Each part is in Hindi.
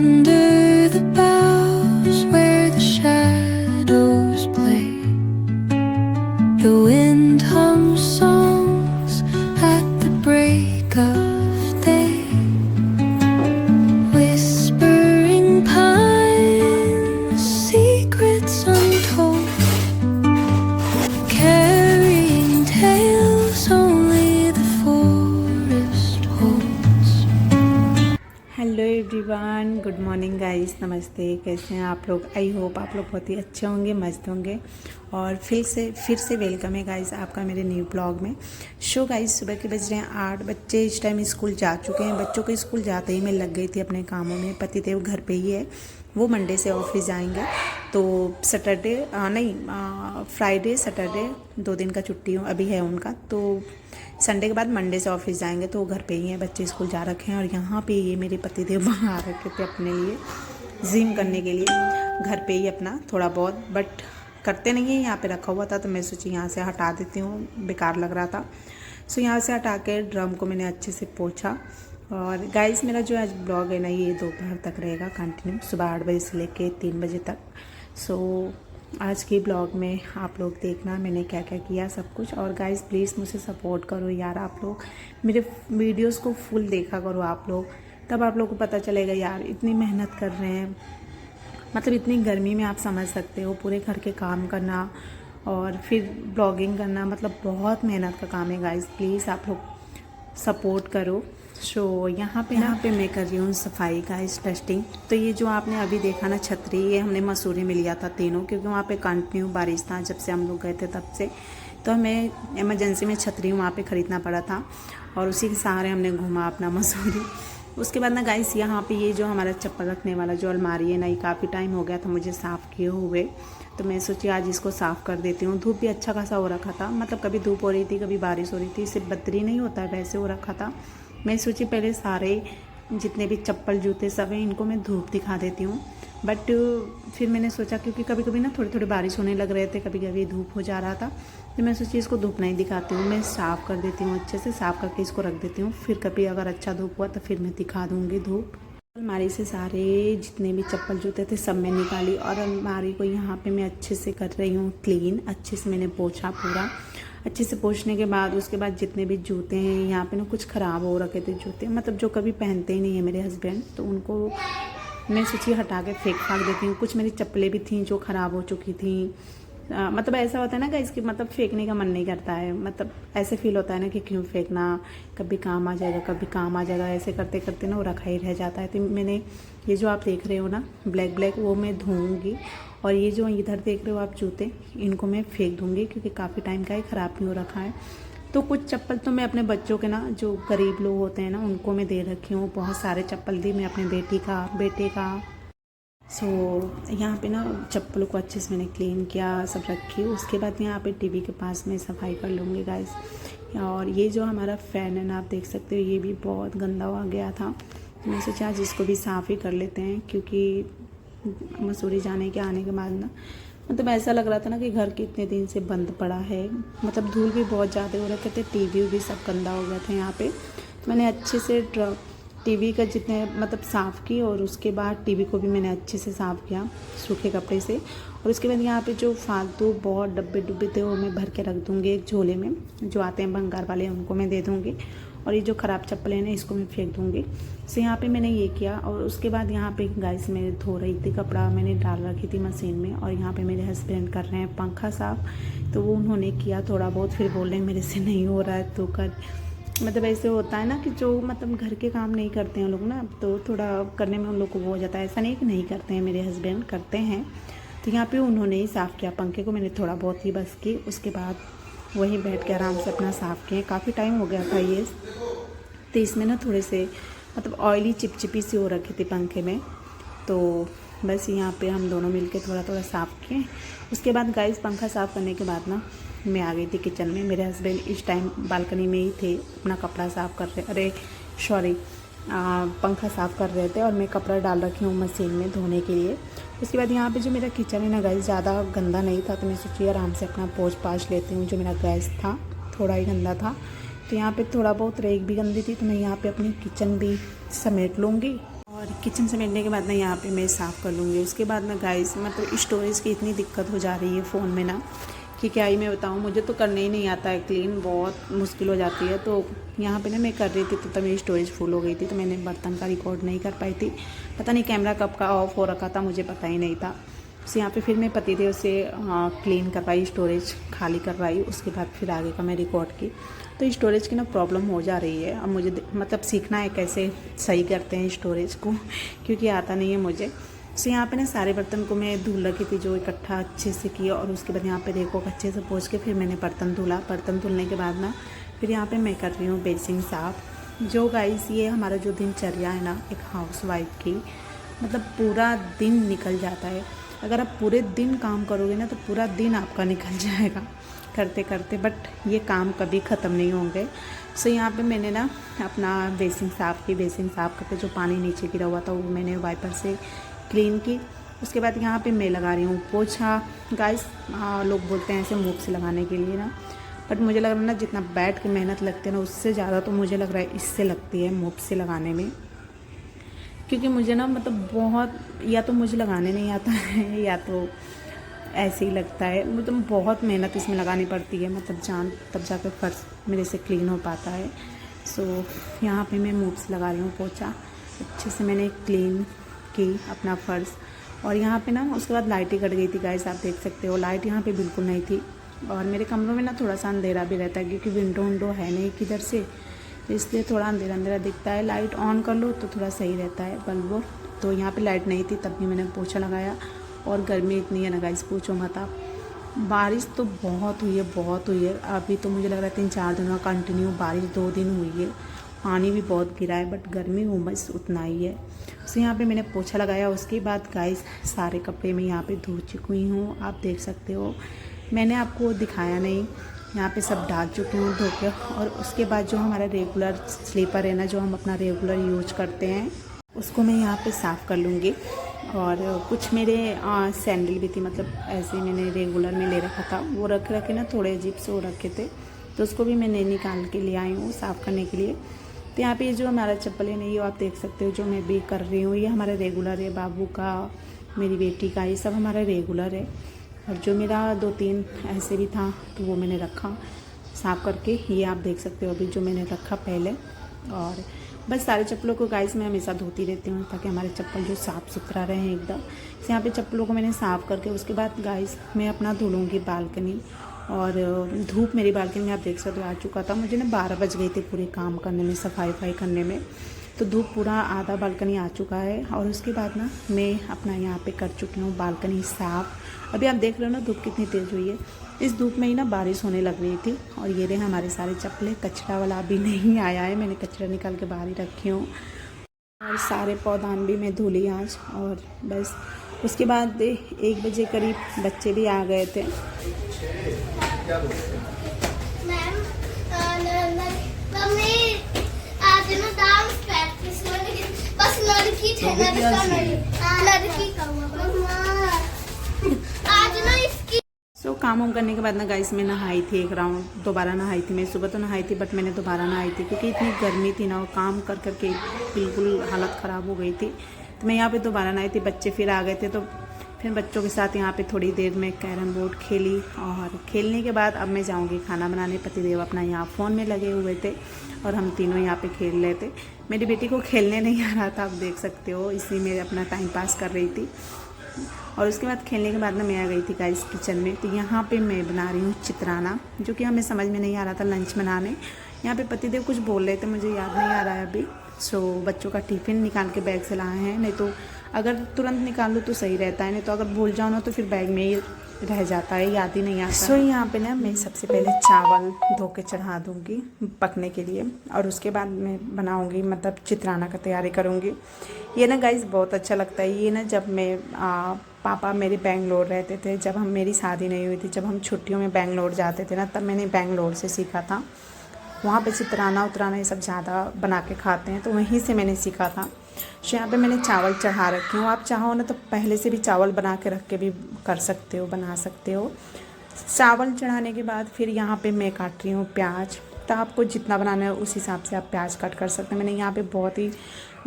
under the boughs where the shadows play. The wind hums songs at the break of day. Whispering pines, secrets untold, carrying tales only the forest holds. Hello everyone, good morning guys, नमस्ते। कैसे हैं आप लोग? आई होप आप लोग बहुत ही अच्छे होंगे, मस्त होंगे। और फिर से वेलकम है गाइस आपका मेरे न्यू ब्लॉग में। शो गाइस, सुबह के बज रहे हैं 8 बच्चे इस टाइम स्कूल जा चुके हैं। बच्चों को स्कूल जाते ही मैं लग गई थी अपने कामों में। पतिदेव घर पे ही है, वो मंडे से ऑफिस जाएंगे। तो सैटरडे फ्राइडे सैटरडे 2 दिन का छुट्टी अभी है उनका। तो संडे के बाद मंडे से ऑफिस जाएंगे, तो वो घर पे ही हैं। बच्चे स्कूल जा रखे हैं और यहाँ पे ये मेरे पतिदेव बाहर आ रखे थे अपने लिए जिम करने के लिए। घर पे ही अपना थोड़ा बहुत, बट करते नहीं है। यहाँ पे रखा हुआ था तो मैं सोची यहाँ से हटा देती हूँ, बेकार लग रहा था। सो यहाँ से हटा के ड्रम को मैंने अच्छे से पोंछा। और गाइस, मेरा जो आज ब्लॉग है ना, ये दोपहर तक रहेगा कंटिन्यू, सुबह 8 बजे से लेके 3 बजे तक। सो आज के ब्लॉग में आप लोग देखना मैंने क्या क्या किया सब कुछ। और गाइस प्लीज़ मुझे सपोर्ट करो यार, आप लोग मेरे वीडियोस को फुल देखा करो आप लोग, तब आप लोग को पता चलेगा यार इतनी मेहनत कर रहे हैं। मतलब इतनी गर्मी में आप समझ सकते हो, पूरे घर के काम करना और फिर ब्लॉगिंग करना, मतलब बहुत मेहनत का काम है गाइस। प्लीज़ आप लोग सपोर्ट करो। सो यहाँ पे मैं कर रही हूँ सफाई का डस्टिंग। तो ये जो आपने अभी देखा ना छतरी, ये हमने मसूरी में लिया था तीनों, क्योंकि वहाँ पे कंटिन्यू बारिश था जब से हम लोग गए थे तब से। तो हमें इमरजेंसी में छतरी वहाँ पे ख़रीदना पड़ा था और उसी के सहारे हमने घूमा अपना मसूरी। उसके बाद ना गाइस, यहाँ पे ये जो हमारा चप्पल रखने वाला जो अलमारी है ना, ये काफ़ी टाइम हो गया था मुझे साफ़ किए हुए। तो मैं सोची आज इसको साफ़ कर देती हूँ। धूप भी अच्छा खासा हो रखा था, मतलब कभी धूप हो रही थी कभी बारिश हो रही थी, सिर्फ बदरी नहीं होता है वैसे हो रखा था। मैं सोची पहले सारे जितने भी चप्पल जूते सब हैं इनको मैं धूप दिखा देती हूँ। बट फिर मैंने सोचा, क्योंकि कभी कभी ना थोड़ी थोड़ी बारिश होने लग रहे थे, कभी कभी धूप हो जा रहा था, तो मैं सोची इसको धूप नहीं दिखाती हूँ, मैं साफ़ कर देती हूँ, अच्छे से साफ़ करके इसको रख देती हूँ। फिर कभी अगर अच्छा धूप हुआ तो फिर मैं दिखा दूँगी धूप। अलमारी से सारे जितने भी चप्पल जूते थे सब मैं निकाली और अलमारी को यहाँ पे मैं अच्छे से कर रही हूँ क्लीन। अच्छे से मैंने पोंछा पूरा। अच्छे से पोंछने के बाद उसके बाद जितने भी जूते हैं यहाँ पे ना कुछ ख़राब हो रखे थे जूते, मतलब जो कभी पहनते ही नहीं है मेरे हस्बैंड, तो उनको मैं सोची हटा के फेंक फाक देती हूँ। कुछ मेरी चप्पलें भी थी जो ख़राब हो चुकी थी। मतलब ऐसा होता है ना कि इसकी मतलब फेंकने का मन नहीं करता है, मतलब ऐसे फील होता है ना कि क्यों फेंकना, कभी काम आ जाएगा कभी काम आ जाएगा, ऐसे करते करते ना वो रखा ही रह जाता है। तो मैंने ये जो आप देख रहे हो ना ब्लैक ब्लैक, वो मैं धोऊंगी। और ये जो इधर देख रहे हो आप जूते, इनको मैं फेंक दूँगी क्योंकि काफ़ी टाइम का ही ख़राब नहीं हो रखा है। तो कुछ चप्पल तो मैं अपने बच्चों के ना, जो गरीब लोग होते हैं ना, उनको मैं दे रखी हूँ। बहुत सारे चप्पल दी मैं अपने बेटी का, बेटे का। सो यहाँ पे ना चप्पलों को अच्छे से मैंने क्लीन किया, सब रखी। उसके बाद यहाँ पे टीवी के पास में सफाई कर लूँगी गाइस। और ये जो हमारा फ़ैन है ना, आप देख सकते हो, ये भी बहुत गंदा हो गया था। तो मैं सोचा आज इसको भी साफ़ ही कर लेते हैं, क्योंकि मसूरी जाने के आने के बाद ना मतलब ऐसा लग रहा था ना कि घर के इतने दिन से बंद पड़ा है, मतलब धूल भी बहुत ज़्यादा हो रखे थे, टीवी भी सब गंदा हो गया था यहाँ पे। तो मैंने अच्छे से टीवी का जितने मतलब साफ़ की और उसके बाद टीवी को भी मैंने अच्छे से साफ़ किया सूखे कपड़े से। और उसके बाद यहाँ पे जो फालतू बहुत डब्बे डुब्बे थे वो मैं भर के रख दूँगी एक झोले में, जो आते हैं भंगार वाले उनको मैं दे दूँगी। और ये जो ख़राब चप्पल है ना, इसको मैं फेंक दूँगी। सो यहाँ पे मैंने ये किया। और उसके बाद यहाँ पे गाइस मैं धो रही थी कपड़ा, मैंने डाल रखी थी मशीन में। और यहाँ पे मेरे हस्बैंड कर रहे हैं पंखा साफ़, तो वो उन्होंने किया थोड़ा बहुत, फिर बोल रहे हैं मेरे से नहीं हो रहा है तो कर। मतलब ऐसे होता है ना कि जो मतलब घर के काम नहीं करते हैं लोग ना, तो थोड़ा करने में उन लोग को वो हो जाता है। ऐसा नहीं कि नहीं करते हैं, मेरे हस्बैंड करते हैं। तो यहाँ पे उन्होंने ही साफ़ किया पंखे को, मैंने थोड़ा बहुत ही बस की। उसके बाद वहीं बैठ के आराम से अपना साफ़ किए। काफ़ी टाइम हो गया था ये, तो इसमें ना थोड़े से मतलब ऑयली चिपचिपी सी हो रखी थी पंखे में। तो बस यहाँ पे हम दोनों मिलके थोड़ा थोड़ा साफ़ किए। उसके बाद गाइस पंखा साफ़ करने के बाद ना मैं आ गई थी किचन में। मेरे हस्बैंड इस टाइम बालकनी में ही थे, अपना कपड़ा साफ़ कर रहे, पंखा साफ़ कर रहे थे और मैं कपड़ा डाल रखी हूँ मशीन में धोने के लिए। उसके बाद यहाँ पे जो मेरा किचन है ना गाइस, ज़्यादा गंदा नहीं था, तो मैं सोची आराम से अपना पोंछ पाछ लेती हूँ। जो मेरा गैस था थोड़ा ही गंदा था, तो यहाँ पे थोड़ा बहुत रेक भी गंदी थी, तो मैं यहाँ पे अपनी किचन भी समेट लूँगी। और और किचन समेटने के बाद ना यहाँ पे मैं साफ़ कर लूँगी। उसके बाद ना गाइस मतलब स्टोरेज की इतनी दिक्कत हो जा रही है फ़ोन में ना कि क्या ही मैं बताऊँ, मुझे तो करने ही नहीं आता है क्लीन, बहुत मुश्किल हो जाती है। तो यहाँ पे ना मैं कर रही थी तो तब मेरी स्टोरेज फुल हो गई थी, तो मैंने बर्तन का रिकॉर्ड नहीं कर पाई थी। पता नहीं कैमरा कब का ऑफ हो रखा था, मुझे पता ही नहीं था। तो यहाँ पे फिर मैं पतिदेव से क्लीन करवाई, स्टोरेज खाली करवाई, उसके बाद फिर आगे का मैं रिकॉर्ड की। तो स्टोरेज की ना प्रॉब्लम हो जा रही है। अब मुझे मतलब सीखना है कैसे सही करते हैं स्टोरेज को, क्योंकि आता नहीं है मुझे। तो यहाँ पे ना सारे बर्तन को मैं धुल रखी थी, जो इकट्ठा अच्छे से किया, और उसके बाद यहाँ पे देखो अच्छे से पोंछ के फिर मैंने बर्तन धुला। बर्तन धुलने के बाद ना फिर यहाँ पे मैं कर रही हूँ बेसिन साफ़। जो गाइस ये हमारा जो दिनचर्या है ना एक हाउसवाइफ की, मतलब पूरा दिन निकल जाता है। अगर आप पूरे दिन काम करोगे ना तो पूरा दिन आपका निकल जाएगा करते करते, बट ये काम कभी ख़त्म नहीं होंगे। सो यहाँ पे मैंने ना अपना बेसिन साफ़ की। बेसिन साफ़ करके जो पानी नीचे गिरा हुआ था वो मैंने वाइपर से क्लीन की। उसके बाद यहाँ पे मैं लगा रही हूँ पोछा। गाइस लोग बोलते हैं ऐसे मुँह से लगाने के लिए ना, बट मुझे लग रहा है ना जितना बैठ के मेहनत लगती है ना उससे ज़्यादा तो मुझे लग रहा है इससे लगती है मुँह से लगाने में। क्योंकि मुझे ना मतलब बहुत, या तो मुझे लगाने नहीं आता है या तो ऐसे ही लगता है, मतलब बहुत मेहनत इसमें लगानी पड़ती है, मतलब जान तब जाकर फर्श मेरे से क्लीन हो पाता है। सो यहाँ पे मैं मुँह से लगा रही हूँ पोछा। अच्छे से मैंने क्लीन की अपना फर्श। और यहाँ पे ना उसके बाद लाइट ही कट गई थी गाइस, आप देख सकते हो लाइट यहाँ पे बिल्कुल नहीं थी। और मेरे कमरों में ना थोड़ा सा अंधेरा भी रहता है, क्योंकि विंडो है नहीं किधर से, इसलिए थोड़ा अंधेरा अंधेरा दिखता है। लाइट ऑन कर लो तो थोड़ा सही रहता है बल्ब। तो यहाँ पे लाइट नहीं थी तब भी मैंने पोछा लगाया। और गर्मी इतनी है ना गाइस, पूछो मत आप। बारिश तो बहुत हुई है, बहुत हुई है। अभी तो मुझे लग रहा है 3-4 दिनों का कंटिन्यू बारिश 2 दिन हुई है। पानी भी बहुत गिरा है, बट गर्मी हो बस उतना ही है। तो यहाँ पे मैंने पोछा लगाया। उसके बाद गाइस सारे कपड़े मैं यहाँ पे धो चुकी हूँ, आप देख सकते हो। मैंने आपको दिखाया नहीं, यहाँ पे सब डाल चुकी हूँ धो के। और उसके बाद जो हमारा रेगुलर स्लीपर है ना, जो हम अपना रेगुलर यूज करते हैं, उसको मैं यहाँ पे साफ़ कर लूँगी। और कुछ मेरे सैंडल भी थी, मतलब ऐसे मैंने रेगुलर में ले रखा था, वो रख रखे ना थोड़े अजीब से हो रखे थे, तो उसको भी मैंने निकाल के ले आई हूँ साफ़ करने के लिए। तो यहाँ पे ये जो हमारा चप्पल है नहीं, आप देख सकते हो, जो मैं भी कर रही हूँ, ये हमारा रेगुलर है। बाबू का, मेरी बेटी का, ये सब हमारा रेगुलर है। और जो मेरा 2-3 ऐसे भी था तो वो मैंने रखा साफ़ करके, ये आप देख सकते हो अभी जो मैंने रखा पहले। और बस सारे चप्पलों को गाइस मैं हमेशा धोती रहती हूँ, ताकि हमारे चप्पल जो साफ़ सुथरा रहे एकदम। यहाँ पे चप्पलों को मैंने साफ़ करके उसके बाद गाइस मैं अपना धुलूँगी बालकनी। और धूप मेरी बालकनी में आप देख सकते हो आ चुका था। मुझे ना 12 बज गए थे पूरे काम करने में, सफाई करने में। तो धूप पूरा आधा बालकनी आ चुका है। और उसके बाद ना मैं अपना यहाँ पे कर चुकी हूँ बालकनी साफ़। अभी आप देख रहे हो ना धूप कितनी तेज़ हुई है। इस धूप में ही ना बारिश होने लग रही थी। और ये रहे हमारे सारे चप्पलें, कचरा वाला अभी नहीं आया है, मैंने कचरा निकाल के बाहर ही रखी हूँ। और सारे पौधान भी मैं धुली आज। और बस उसके बाद 1 बजे करीब बच्चे भी आ गए थे। सो काम वाम करने के बाद ना गाइस मैं नहाई थी, एक राउंड दोबारा नहाई थी। मैं सुबह तो नहाई थी, बट मैंने दोबारा नहाई थी क्योंकि इतनी गर्मी थी ना, और काम कर करके बिल्कुल हालत ख़राब हो गई थी। तो मैं यहाँ पे दोबारा नहाई थी। बच्चे फिर आ गए थे, तो फिर बच्चों के साथ यहाँ पे थोड़ी देर में कैरम बोर्ड खेली। और खेलने के बाद अब मैं जाऊँगी खाना बनाने। पतिदेव अपना यहाँ फ़ोन में लगे हुए थे और हम तीनों यहाँ पे खेल रहे थे। मेरी बेटी को खेलने नहीं आ रहा था, आप देख सकते हो, इसी में अपना टाइम पास कर रही थी। और उसके बाद खेलने के बाद ना मैं आ गई थी गाइस किचन में। तो यहाँ पे मैं बना रही हूँ चित्राना, जो कि हमें समझ में नहीं आ रहा था लंच बनाने। यहाँ पे पतिदेव कुछ बोल रहे थे, मुझे याद नहीं आ रहा है अभी। सो बच्चों का टिफ़िन निकाल के बैग से लाए हैं, नहीं तो अगर तुरंत निकाल लो तो सही रहता है, नहीं तो अगर भूल जाओ ना तो फिर बैग में ही रह जाता है, याद ही नहीं आता। सो यहाँ पे ना मैं सबसे पहले चावल धो के चढ़ा दूँगी पकने के लिए। और उसके बाद मैं बनाऊँगी, मतलब चित्राना का तैयारी करूँगी। ये ना गाइस बहुत अच्छा लगता है। ये ना जब मैं पापा मेरे बेंगलोर रहते थे, जब मेरी शादी नहीं हुई थी, जब हम छुट्टियों में बेंगलोर जाते थे ना, तब मैंने बेंगलोर से सीखा था। वहाँ पे चित्राना उतराना ये सब ज़्यादा बना के खाते हैं, तो वहीं से मैंने सीखा था। तो यहाँ पे मैंने चावल चढ़ा रखी हूँ। आप चाहो ना तो पहले से भी चावल बना के रख के भी कर सकते हो, बना सकते हो। चावल चढ़ाने के बाद फिर यहाँ पे मैं काट रही हूँ प्याज। तो आपको जितना बनाना है उस हिसाब से आप प्याज कट कर सकते हैं। मैंने यहाँ पे बहुत ही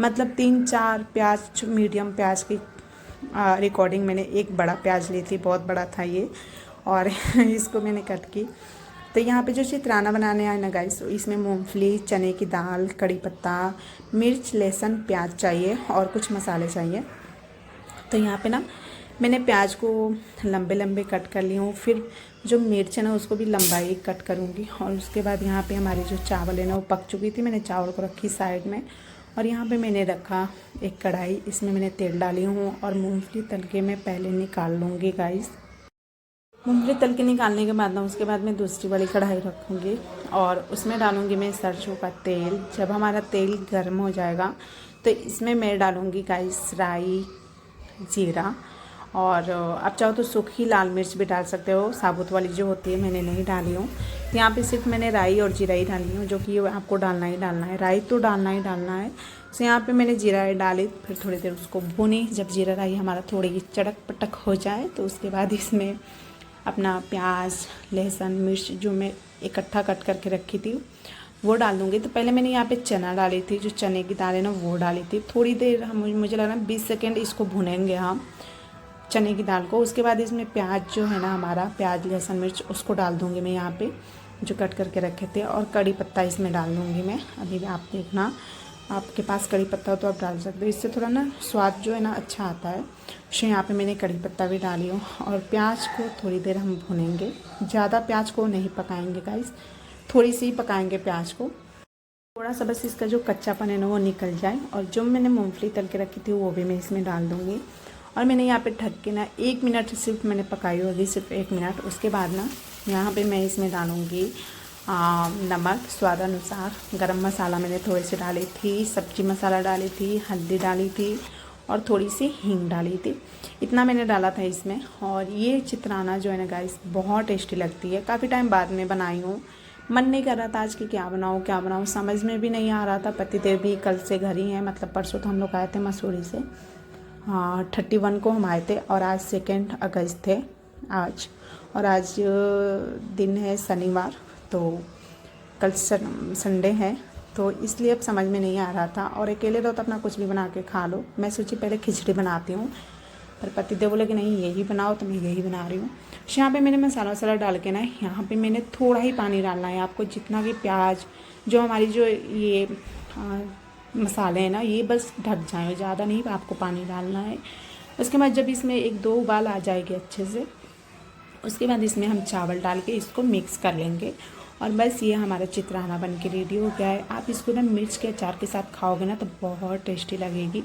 मतलब 3-4 प्याज, मीडियम प्याज की रिकॉर्डिंग मैंने एक बड़ा प्याज ली थी, बहुत बड़ा था ये, और इसको मैंने कट की। तो यहाँ पे जो चित्राना बनाने आए ना गाइस, इसमें मूंगफली, चने की दाल, कड़ी पत्ता, मिर्च, लहसुन, प्याज चाहिए और कुछ मसाले चाहिए। तो यहाँ पे ना मैंने प्याज को लंबे लंबे कट कर ली हूँ, फिर जो मिर्च है ना उसको भी लंबाई कट करूँगी। और उसके बाद यहाँ पे हमारी जो चावल है ना वो पक चुकी थी, मैंने चावल को रखी साइड में। और यहाँ पे मैंने रखा एक कढ़ाई, इसमें मैंने तेल डाली हूँ और मूंगफली तल के मैं पहले निकाल लूँगी गाइस। मूंगफली तल के निकालने के बाद ना उसके बाद मैं दूसरी वाली कढ़ाई रखूँगी और उसमें डालूँगी मैं सरसों का तेल। जब हमारा तेल गर्म हो जाएगा तो इसमें मैं डालूँगी गाइस राई, जीरा, और आप चाहो तो सूखी लाल मिर्च भी डाल सकते हो, साबुत वाली जो होती है, मैंने नहीं डाली हूँ। तो यहाँ पे सिर्फ मैंने राई और जीरा ही डाली हूँ, जो कि आपको डालना ही डालना है, राई तो डालना ही डालना है। तो यहाँ पे मैंने जीरा डाली, फिर थोड़ी देर उसको भूनी। जब जीरा राई हमारा थोड़ी चटक पटक हो जाए तो उसके बाद इसमें अपना प्याज, लहसुन, मिर्च जो मैं इकट्ठा कट करके रखी थी वो डाल दूँगी। तो पहले मैंने यहाँ पे चना डाली थी, जो चने की दाल है ना वो डाली थी। थोड़ी देर हम, मुझे लग रहा है 20 सेकेंड इसको भूनेंगे हम चने की दाल को। उसके बाद इसमें प्याज जो है ना हमारा, प्याज, लहसुन, मिर्च, उसको डाल दूँगी मैं यहाँ पे जो कट करके रखे थे। और कड़ी पत्ता इसमें डाल दूँगी मैं। अभी भी आप देखना, आपके पास कड़ी पत्ता हो तो आप डाल सकते हो, इससे थोड़ा ना स्वाद जो है ना अच्छा आता है। तो यहाँ पे मैंने कड़ी पत्ता भी डाली हूँ और प्याज को थोड़ी देर हम भूनेंगे। ज़्यादा प्याज को नहीं पकाएंगे गाइस, थोड़ी सी ही पकाएंगे प्याज को, थोड़ा सा बस इसका जो कच्चापन है ना वो निकल जाए। और जो मैंने मूंगफली तल के रखी थी वो भी मैं इसमें डाल दूँगी। और मैंने यहाँ पे ढक के ना 1 मिनट सिर्फ मैंने पकाई होगी, सिर्फ 1 मिनट। उसके बाद ना यहाँ पे मैं इसमें डालूँगी नमक स्वादानुसार, गरम मसाला मैंने थोड़ी सी डाली थी, सब्जी मसाला डाली थी, हल्दी डाली थी और थोड़ी सी हींग डाली थी। इतना मैंने डाला था इसमें। और ये चित्राना जो है ना गाइस बहुत टेस्टी लगती है। काफ़ी टाइम बाद में बनाई हूँ, मन नहीं कर रहा था आज कि क्या बनाऊँ, समझ में भी नहीं आ रहा था। पतिदेव भी कल से घर ही हैं, मतलब परसों तो हम लोग आए थे मसूरी से, 31 को हम आए थे और आज 2 अगस्त थे आज। और आज दिन है शनिवार, तो कल संडे है, तो इसलिए अब समझ में नहीं आ रहा था। और अकेले रहो तो अपना कुछ भी बना के खा लो। मैं सोची पहले खिचड़ी बनाती हूँ, पर पतिदेव बोले कि नहीं यही बनाओ, तो मैं यही बना रही हूँ। यहाँ पे मैंने मसाला वसाला डाल के ना यहाँ पे मैंने थोड़ा ही पानी डालना है आपको, जितना कि प्याज जो हमारी जो ये मसाले हैं ना ये बस ढक जाए, ज़्यादा नहीं आपको पानी डालना है। उसके बाद जब इसमें 1-2 उबाल आ जाएगी अच्छे से, उसके बाद इसमें हम चावल डाल के इसको मिक्स कर लेंगे। और बस ये हमारा चित्राना बन के रेडी हो गया है। आप इसको ना मिर्च के अचार के साथ खाओगे ना तो बहुत टेस्टी लगेगी।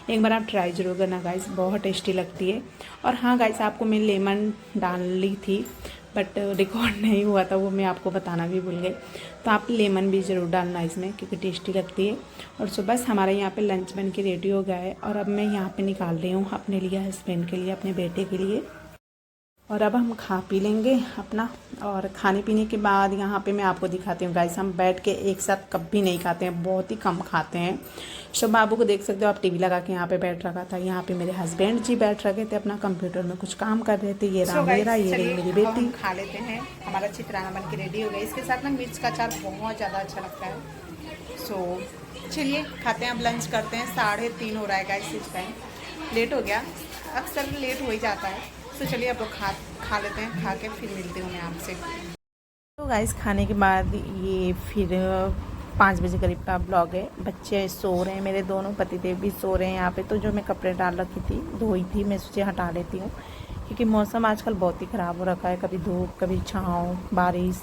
एक बार आप ट्राई जरूर करना गाइस, बहुत टेस्टी लगती है। और हाँ गाइस, आपको मैं लेमन डाल ली थी बट रिकॉर्ड नहीं हुआ था, वो मैं आपको बताना भी भूल गई। तो आप लेमन भी ज़रूर डालना इसमें, क्योंकि टेस्टी लगती है। और सो बस हमारे यहाँ पे लंच बन के रेडी हो गया है। और अब मैं यहाँ पे निकाल रही हूँ अपने लिए, हस्बैंड के लिए, अपने बेटे के लिए। और अब हम खा पी लेंगे अपना। और खाने पीने के बाद यहाँ पे मैं आपको दिखाती हूँ गाइस, हम बैठ के एक साथ कभी नहीं खाते हैं, बहुत ही कम खाते हैं। सब बाबू को देख सकते हो आप, टीवी लगा के यहाँ पे बैठ रखा था। यहाँ पे मेरे हस्बैंड जी बैठ रखे थे, अपना कंप्यूटर में कुछ काम कर रहे थे। ये रहा मेरा, ये रही मेरी बेटी। खा लेते हैं, हमारा चित्राना बन के रेडी हो गया। इसके साथ ना मिर्च का अचार बहुत ज़्यादा अच्छा लगता है। सो चलिए खाते हैं, अब लंच करते हैं। 3:30 हो रहा है गाइस, इस टाइम लेट हो गया, अक्सर लेट हो ही जाता है। तो चलिए अब लोग खा लेते हैं, खा के फिर मिलती हूँ मैं आपसे। तो गाइस खाने के बाद ये फिर 5 बजे करीब का ब्लॉग है। बच्चे सो रहे हैं, मेरे दोनों पतिदेव भी सो रहे हैं यहाँ पे। तो जो मैं कपड़े डाल रखी थी, धोई थी, मैं सोचे हटा लेती हूँ, क्योंकि मौसम आजकल बहुत ही ख़राब हो रखा है। कभी धूप, कभी छाँव, बारिश,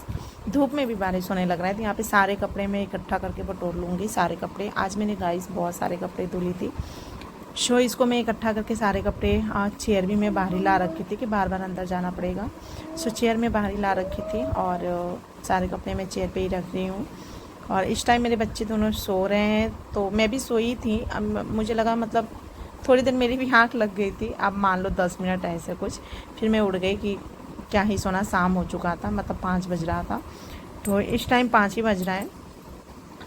धूप में भी बारिश होने लग रहा है। तो यहाँ पे सारे कपड़े मैं इकट्ठा करके बटोर लूँगी, सारे कपड़े। आज मैंने गाइस बहुत सारे कपड़े धुली थी, सो इसको मैं इकट्ठा करके सारे कपड़े, चेयर भी मैं बाहर ही ला रखी थी कि बार बार अंदर जाना पड़ेगा। सो चेयर में बाहर ही ला रखी थी और सारे कपड़े मैं चेयर पे ही रख रही हूँ। और इस टाइम मेरे बच्चे दोनों सो रहे हैं, तो मैं भी सोई थी। अब मुझे लगा मतलब थोड़ी देर मेरी भी आँख लग गई थी, अब मान लो 10 मिनट ऐसे कुछ। फिर मैं उठ गई कि क्या ही सोना, शाम हो चुका था, मतलब 5 बज रहा था। तो इस टाइम 5 ही बज रहा है।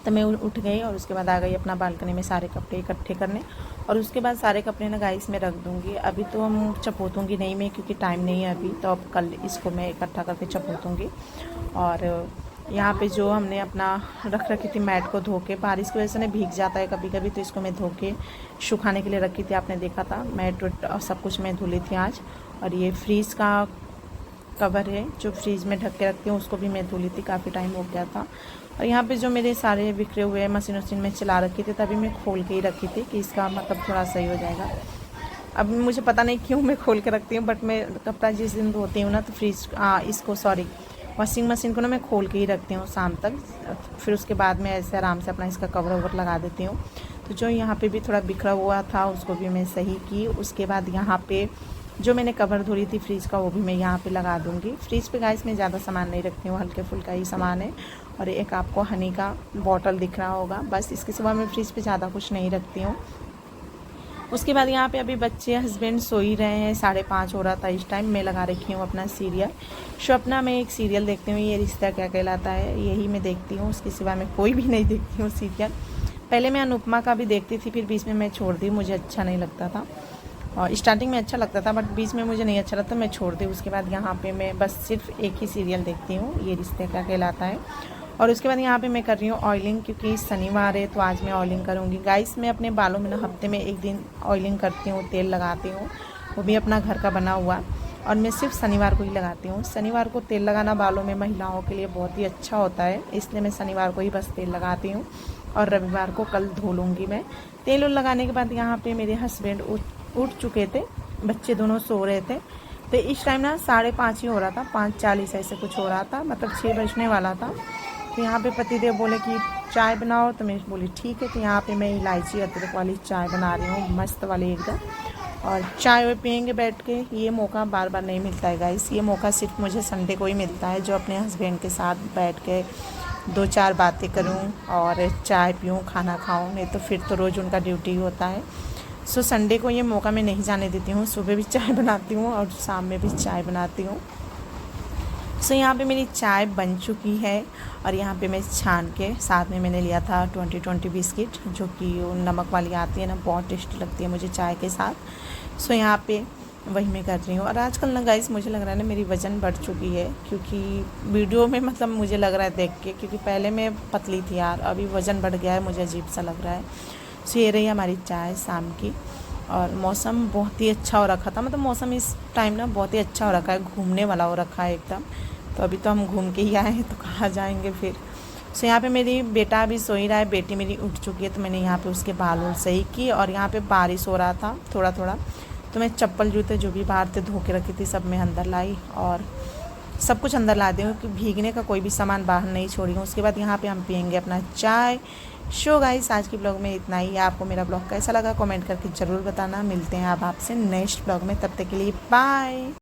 तो मैं उठ गई और उसके बाद आ गई अपना बालकनी में सारे कपड़े इकट्ठे करने। और उसके बाद सारे कपड़े ना गाइस में रख दूँगी। अभी तो हम चपोतूँगी नहीं मैं, क्योंकि टाइम नहीं है अभी, तो अब कल इसको मैं इकट्ठा करके चपोतूँगी। और यहाँ पे जो हमने अपना रख रखी थी मैट को धो के, बारिश की वजह से ना भीग जाता है कभी कभी, तो इसको मैं धो के सुखाने के लिए रखी थी। आपने देखा था मैट और सब कुछ मैं धुली थी आज। और ये फ्रीज का कवर है जो फ्रीज में ढक के रखती हूँ, उसको भी मैं धुली थी, काफ़ी टाइम हो गया था। और यहाँ पे जो मेरे सारे बिखरे हुए मशीन वशीन में चला रखी थी, तभी मैं खोल के ही रखी थी कि इसका मतलब थोड़ा सही हो जाएगा। अब मुझे पता नहीं क्यों मैं खोल के रखती हूँ, बट मैं कपड़ा जिस दिन धोती हूँ ना तो वॉशिंग मशीन को ना मैं खोल के ही रखती हूँ शाम तक। फिर उसके बाद में ऐसे आराम से अपना इसका कवर ओवर लगा देती हूँ। तो जो यहाँ पे भी थोड़ा बिखरा हुआ था उसको भी मैं सही की। उसके बाद यहाँ पे जो मैंने कवर धोई थी फ्रिज का, वो भी मैं यहाँ पे लगा दूँगी। फ्रिज पे गाइस मैं ज़्यादा सामान नहीं रखती हूँ, हल्के फुल्का ही सामान है। और एक आपको हनी का बॉटल दिख रहा होगा, बस इसके सिवा मैं फ्रिज पे ज़्यादा कुछ नहीं रखती हूँ। उसके बाद यहाँ पे अभी बच्चे हस्बैंड सो ही रहे हैं, 5:30 हो रहा था इस टाइम। मैं लगा रखी हूँ अपना सीरियल स्वप्ना। मैं एक सीरियल देखती हूँ, ये रिश्ता क्या कहलाता है, यही मैं देखती हूँ, उसके सिवा मैं कोई भी नहीं देखती हूँ सीरियल। पहले मैं अनुपमा का भी देखती थी, फिर बीच में मैं छोड़ दी, मुझे अच्छा नहीं लगता था। और स्टार्टिंग में अच्छा लगता था बट बीच में मुझे नहीं अच्छा लगता, मैं छोड़ दी। उसके बाद यहाँ पे मैं बस सिर्फ एक ही सीरियल देखती हूँ, ये रिश्ते क्या कहलाता है। और उसके बाद यहाँ पे मैं कर रही हूँ ऑयलिंग, क्योंकि शनिवार है तो आज मैं ऑयलिंग करूँगी। गाइस मैं अपने बालों में ना हफ्ते में एक दिन ऑयलिंग करती हूँ, तेल लगाती हूँ, वो भी अपना घर का बना हुआ। और मैं सिर्फ शनिवार को ही लगाती हूँ। शनिवार को तेल लगाना बालों में महिलाओं के लिए बहुत ही अच्छा होता है, इसलिए मैं शनिवार को ही बस तेल लगाती हूँ। और रविवार को कल धो लूँगी मैं। तेल लगाने के बाद यहाँ पे मेरे हस्बैंड उठ चुके थे, बच्चे दोनों सो रहे थे। तो इस टाइम ना 5:30 ही हो रहा था, 5:40 ऐसे कुछ हो रहा था, मतलब 6 बजने वाला था। तो यहाँ पे पतिदेव बोले कि चाय बनाओ, तो मैं बोली ठीक है। तो यहाँ पे मैं इलायची अदरक वाली चाय बना रही हूँ, मस्त वाली एकदम। और चाय पियेंगे बैठ के। ये मौका बार बार नहीं मिलता है गाइस, ये मौका सिर्फ मुझे संडे को ही मिलता है, जो अपने हस्बैंड के साथ बैठ के 2-4 बातें करूँ और चाय पीऊँ, खाना खाऊँ। नहीं तो फिर तो रोज़ उनका ड्यूटी होता है। सो संडे को ये मौका मैं नहीं जाने देती हूँ। सुबह भी चाय बनाती हूँ और शाम में भी चाय बनाती हूँ। सो यहाँ पे मेरी चाय बन चुकी है। और यहाँ पे मैं छान के साथ में मैंने लिया था 20 बिस्किट, जो कि नमक वाली आती है ना, बहुत टेस्टी लगती है मुझे चाय के साथ। सो यहाँ पे वही मैं कर रही हूँ। और आजकल ना गाइस मुझे लग रहा है ना मेरी वज़न बढ़ चुकी है, क्योंकि वीडियो में मतलब मुझे लग रहा है देख के, क्योंकि पहले मैं पतली थी यार, अभी वज़न बढ़ गया है, मुझे अजीब सा लग रहा है। सो ये रही हमारी चाय शाम की। और मौसम बहुत ही अच्छा हो रखा था, मतलब मौसम इस टाइम ना बहुत ही अच्छा हो रखा है, घूमने वाला हो रखा है एकदम। तो अभी तो हम घूम के ही आए हैं, तो कहाँ जाएंगे फिर। सो यहाँ पे मेरी बेटा अभी सो ही रहा है, बेटी मेरी उठ चुकी है, तो मैंने यहाँ पे उसके बाल वाल सही की। और यहाँ पे बारिश हो रहा था थोड़ा थोड़ा, तो मैं चप्पल जूते जो भी बाहर थे धो के रखी थी सब मैं अंदर लाई, और सब कुछ अंदर ला दी हूँ कि भीगने का कोई भी सामान बाहर नहीं छोड़ी हूँ। उसके बाद यहाँ पे हम पियेंगे अपना चाय। शो गाइस आज की ब्लॉग में इतना ही। आपको मेरा ब्लॉग कैसा लगा कमेंट करके ज़रूर बताना। मिलते हैं अब आपसे नेक्स्ट ब्लॉग में, तब तक के लिए बाय।